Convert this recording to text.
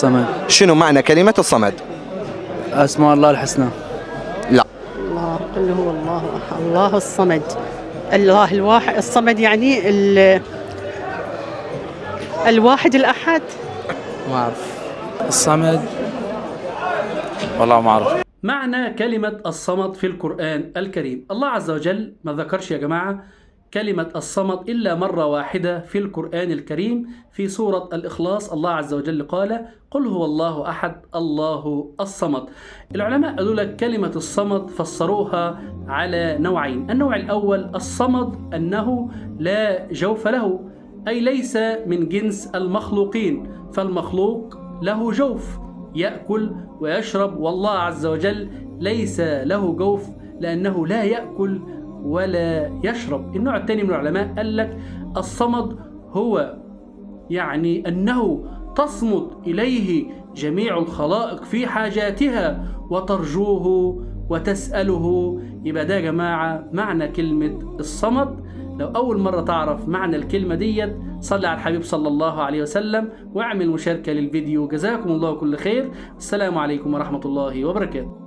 الصمد. شنو معنى كلمة الصمد؟ أسماء الله الحسنى. لا. الله، قل هو الله أحد الله الصمد. الله الواحد الصمد يعني الواحد الأحد. ما أعرف الصمد، والله ما أعرف. معنى كلمة الصمد في القرآن الكريم، الله عز وجل ما ذكرش يا جماعة كلمة الصمد إلا مرة واحدة في القرآن الكريم في سورة الإخلاص. الله عز وجل قال قل هو الله أحد الله الصمد. العلماء قالوا لك كلمة الصمد فسروها على نوعين. النوع الأول الصمد أنه لا جوف له، أي ليس من جنس المخلوقين، فالمخلوق له جوف يأكل ويشرب، والله عز وجل ليس له جوف لأنه لا يأكل ولا يشرب. النوع الثاني من العلماء قال لك الصمد هو يعني أنه تصمد إليه جميع الخلائق في حاجاتها وترجوه وتسأله. يبقى ده يا جماعة معنى كلمة الصمد. لو أول مرة تعرف معنى الكلمة ديت صلي على الحبيب صلى الله عليه وسلم واعمل مشاركة للفيديو. جزاكم الله كل خير. السلام عليكم ورحمة الله وبركاته.